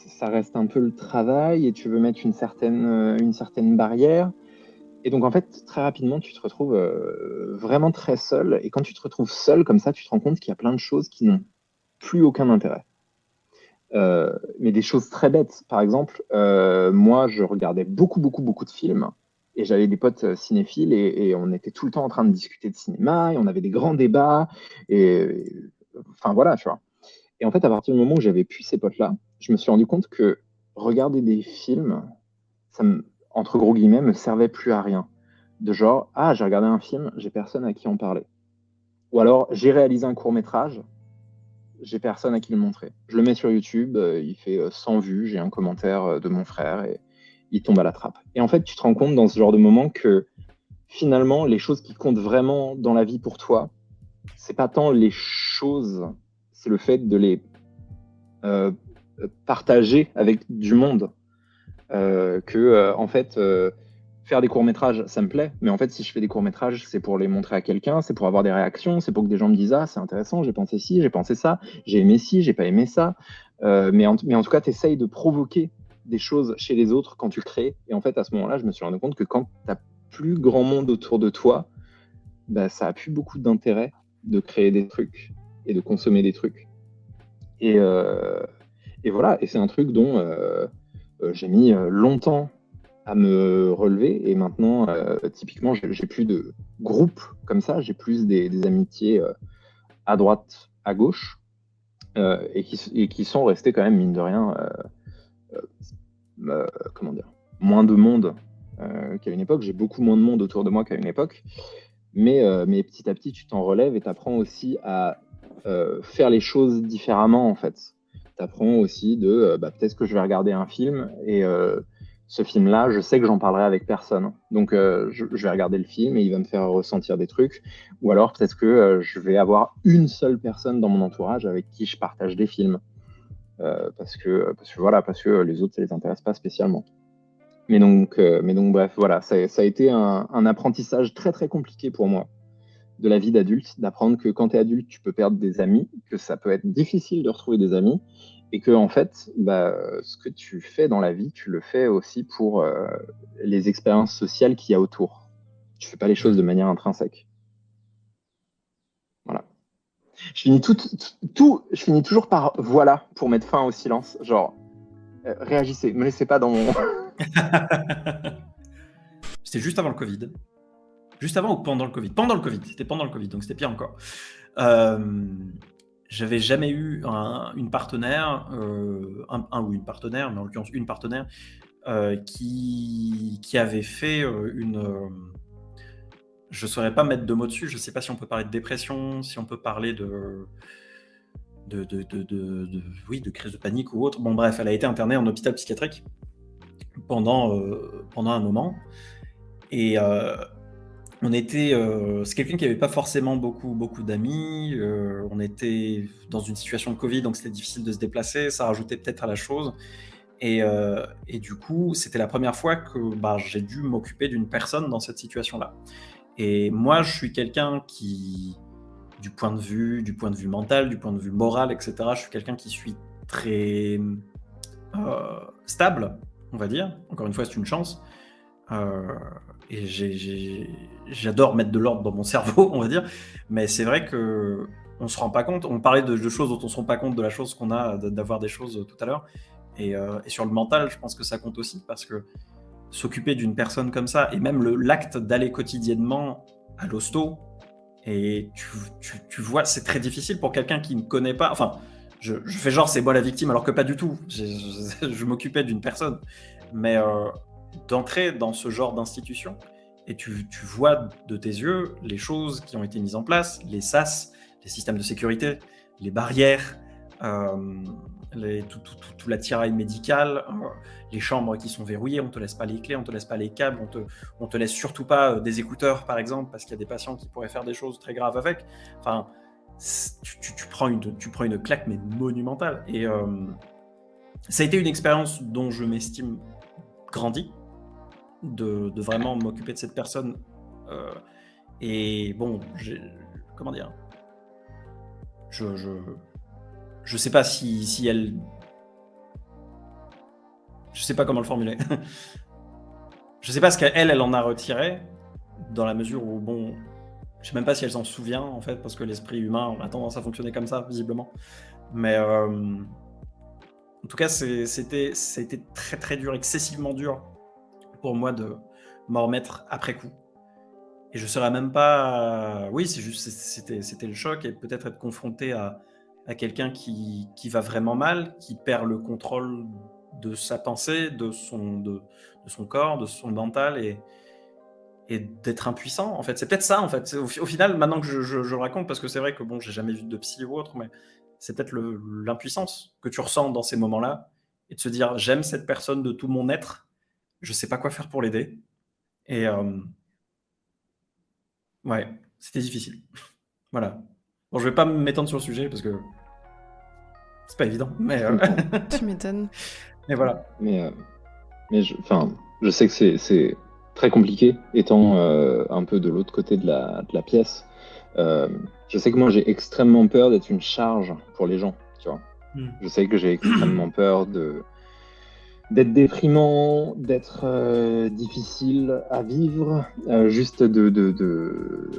ça reste un peu le travail et tu veux mettre une certaine barrière. Et donc en fait, très rapidement, tu te retrouves vraiment très seul. Et quand tu te retrouves seul comme ça, tu te rends compte qu'il y a plein de choses qui n'ont plus aucun intérêt. Mais des choses très bêtes. Par exemple, moi, je regardais beaucoup de films et j'avais des potes cinéphiles et on était tout le temps en train de discuter de cinéma et on avait des grands débats enfin voilà, tu vois. Et en fait, à partir du moment où j'avais plus ces potes-là, je me suis rendu compte que regarder des films, entre gros guillemets, me servait plus à rien. De genre, ah, j'ai regardé un film, j'ai personne à qui en parler. Ou alors, j'ai réalisé un court-métrage, j'ai personne à qui le montrer. Je le mets sur YouTube, il fait 100 vues, j'ai un commentaire de mon frère et il tombe à la trappe. Et en fait, tu te rends compte dans ce genre de moment que finalement, les choses qui comptent vraiment dans la vie pour toi, c'est pas tant les choses, c'est le fait de les partager avec du monde. En fait, faire des courts-métrages, ça me plaît, mais en fait, si je fais des courts-métrages, c'est pour les montrer à quelqu'un, c'est pour avoir des réactions, c'est pour que des gens me disent ah, c'est intéressant, j'ai pensé ci, j'ai pensé ça, j'ai aimé ci, j'ai pas aimé ça. Mais en tout cas, tu essayes de provoquer des choses chez les autres quand tu crées. Et en fait, à ce moment-là, je me suis rendu compte que quand tu n'as plus grand monde autour de toi, bah, ça a plus beaucoup d'intérêt de créer des trucs et de consommer des trucs. Et voilà, et c'est un truc dont j'ai mis longtemps à me relever et maintenant, typiquement, j'ai plus de groupe comme ça, j'ai plus des amitiés à droite, à gauche et qui sont restés quand même, mine de rien, comment dire, moins de monde qu'à une époque. J'ai beaucoup moins de monde autour de moi qu'à une époque, mais petit à petit, tu t'en relèves et tu apprends aussi à faire les choses différemment, en fait. Tu apprends aussi de peut-être que je vais regarder un film et ce film-là, je sais que j'en parlerai avec personne. Donc, je vais regarder le film et il va me faire ressentir des trucs. Ou alors, peut-être que je vais avoir une seule personne dans mon entourage avec qui je partage des films. Parce que les autres, ça les intéresse pas spécialement. Mais donc, bref, voilà, ça a été un apprentissage très, très compliqué pour moi de la vie d'adulte, d'apprendre que quand tu es adulte, tu peux perdre des amis, que ça peut être difficile de retrouver des amis, et que en fait, ce que tu fais dans la vie, tu le fais aussi pour les expériences sociales qu'il y a autour. Tu fais pas les choses de manière intrinsèque. Voilà. Je finis toujours par voilà pour mettre fin au silence. Genre, réagissez, me laissez pas dans mon. C'était juste avant le Covid. Juste avant ou pendant le Covid? Pendant le Covid, c'était pendant le Covid, donc c'était pire encore. J'avais jamais eu une partenaire, ou une partenaire, mais en l'occurrence une partenaire, qui avait fait je ne saurais pas mettre de mots dessus, je ne sais pas si on peut parler de dépression, si on peut parler de crise de panique ou autre. Bon bref, elle a été internée en hôpital psychiatrique pendant un moment. Et c'est quelqu'un qui n'avait pas forcément beaucoup d'amis. On était dans une situation de Covid, donc c'était difficile de se déplacer. Ça rajoutait peut-être à la chose. Et du coup, c'était la première fois que j'ai dû m'occuper d'une personne dans cette situation-là. Et moi, je suis quelqu'un qui, du point de vue mental, du point de vue moral, etc., je suis quelqu'un qui suis très stable, on va dire. Encore une fois, c'est une chance. Et j'adore mettre de l'ordre dans mon cerveau, on va dire. Mais c'est vrai que on se rend pas compte. On parlait de choses dont on se rend pas compte de la chose qu'on a, d'avoir des choses tout à l'heure. Et sur le mental, je pense que ça compte aussi parce que s'occuper d'une personne comme ça, et même l'acte d'aller quotidiennement à l'hosto, et tu vois, c'est très difficile pour quelqu'un qui ne connaît pas. Enfin, je fais genre c'est moi la victime, alors que pas du tout. Je m'occupais d'une personne. Mais d'entrer dans ce genre d'institution, et tu vois de tes yeux les choses qui ont été mises en place, les SAS, les systèmes de sécurité, les barrières, tout l'attirail médical, les chambres qui sont verrouillées, on te laisse pas les clés, on te laisse pas les câbles, on te laisse surtout pas des écouteurs par exemple, parce qu'il y a des patients qui pourraient faire des choses très graves avec. Enfin, tu prends une claque mais monumentale. Et ça a été une expérience dont je m'estime grandi, de vraiment m'occuper de cette personne. Et bon, comment dire, je sais pas si elle... Je sais pas comment le formuler. Je sais pas ce qu'elle en a retiré, dans la mesure où, bon, je sais même pas si elle s'en souvient, en fait, parce que l'esprit humain a tendance à fonctionner comme ça, visiblement. Mais en tout cas, c'était très très dur, excessivement dur pour moi de m'en remettre après coup. Et je serais même pas... Oui, c'est juste, c'était le choc, et peut-être être confronté à quelqu'un qui va vraiment mal, qui perd le contrôle de sa pensée, de son corps, de son mental, et d'être impuissant, en fait. C'est peut-être ça, en fait. Au final, maintenant que je le raconte, parce que c'est vrai que bon, j'ai jamais vu de psy ou autre, mais c'est peut-être l'impuissance que tu ressens dans ces moments-là, et de se dire, j'aime cette personne de tout mon être, je sais pas quoi faire pour l'aider. Et ouais, c'était difficile. Voilà. Bon, je vais pas m'étendre sur le sujet, parce que c'est pas évident, mais Tu m'étonnes. et voilà. Mais je sais que c'est très compliqué, étant un peu de l'autre côté de la pièce. Je sais que moi, j'ai extrêmement peur d'être une charge pour les gens, tu vois. Je sais que j'ai extrêmement peur d'être déprimant, d'être difficile à vivre, juste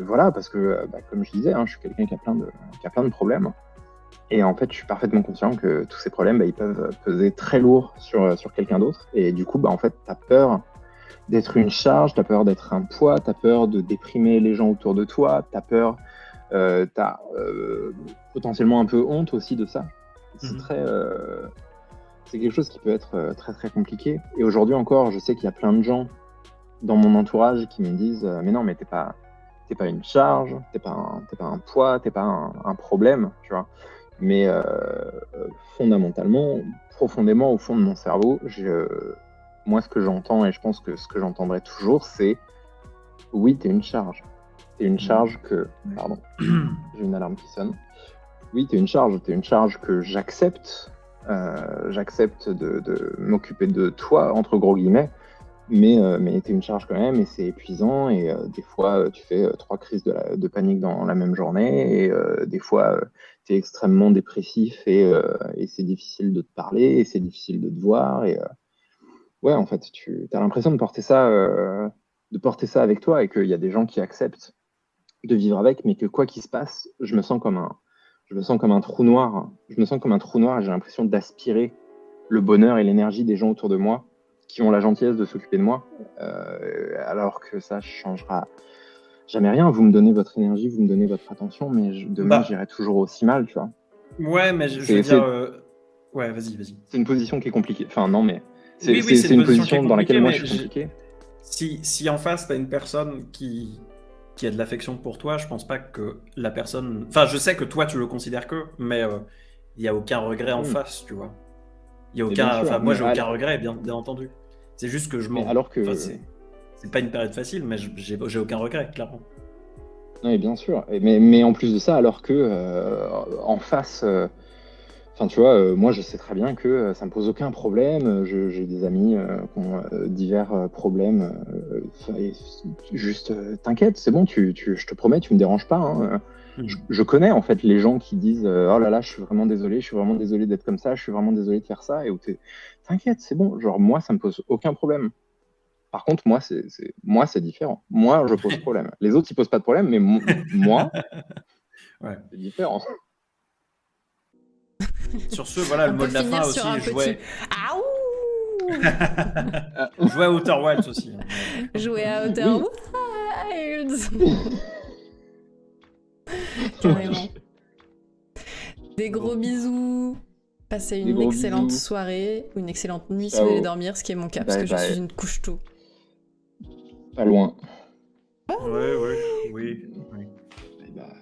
voilà, parce que, comme je disais, hein, je suis quelqu'un qui a plein de problèmes. Et en fait, je suis parfaitement conscient que tous ces problèmes, ils peuvent peser très lourd sur quelqu'un d'autre. Et du coup, en fait, tu as peur d'être une charge, tu as peur d'être un poids, tu as peur de déprimer les gens autour de toi, tu as peur, tu as potentiellement un peu honte aussi de ça. C'est quelque chose qui peut être très très compliqué. Et aujourd'hui encore, je sais qu'il y a plein de gens dans mon entourage qui me disent mais non, mais t'es pas une charge, t'es pas un poids, t'es pas un problème, tu vois. Mais fondamentalement, profondément au fond de mon cerveau, moi ce que j'entends, et je pense que ce que j'entendrai toujours, c'est oui, t'es une charge. T'es une charge que... Pardon, j'ai une alarme qui sonne. Oui, t'es une charge que j'accepte. J'accepte de m'occuper de toi, entre gros guillemets, mais t'es une charge quand même, et c'est épuisant, et des fois tu fais 3 crises de panique dans la même journée, et des fois t'es extrêmement dépressif, et c'est difficile de te parler, et c'est difficile de te voir, et ouais, en fait, tu as l'impression de porter ça avec toi, et qu'il y a des gens qui acceptent de vivre avec, mais que quoi qu'il se passe, je me sens comme un trou noir. Je me sens comme un trou noir, et j'ai l'impression d'aspirer le bonheur et l'énergie des gens autour de moi qui ont la gentillesse de s'occuper de moi, alors que ça changera jamais rien. Vous me donnez votre énergie, vous me donnez votre attention, mais demain, j'irai toujours aussi mal, tu vois. Ouais, mais je veux dire... Ouais, vas-y. C'est une position qui est compliquée. Enfin, non, mais c'est une position dans laquelle moi, je suis compliqué. Si en face, t'as une personne qui a de l'affection pour toi, je pense pas que la personne... Enfin, je sais que toi, tu le considères que, mais il n'y a aucun regret en face, tu vois. Il y a aucun... Enfin, moi, j'ai aucun regret, bien entendu. C'est juste que je m'en... Alors que... Enfin, c'est pas une période facile, mais j'ai aucun regret, clairement. Oui, bien sûr. Mais en plus de ça, alors que en face... Enfin, tu vois, moi, je sais très bien que ça me pose aucun problème. J'ai des amis qui ont divers problèmes. Juste, t'inquiète, c'est bon, je te promets, tu me déranges pas. Hein. Je connais en fait les gens qui disent oh là là, je suis vraiment désolé d'être comme ça, je suis vraiment désolé de faire ça. Et où t'inquiète, c'est bon. Genre moi, ça me pose aucun problème. Par contre, moi, c'est différent. Moi, je pose problème. Les autres, ils posent pas de problème, mais moi, Ouais. c'est différent. Sur ce, voilà, le On mot peut de la finir fin sur aussi. un Jouer Aouh jouer à Outer Wilds aussi. Jouer à Outer Oui. Wilds. Carrément. Des gros bisous. Passez Des une gros excellente bisous. soirée ou une excellente nuit si Ciao. vous allez dormir, ce qui est mon cas, parce que Bye je bye. suis une couche tôt. Pas loin. Oui. Bye bye.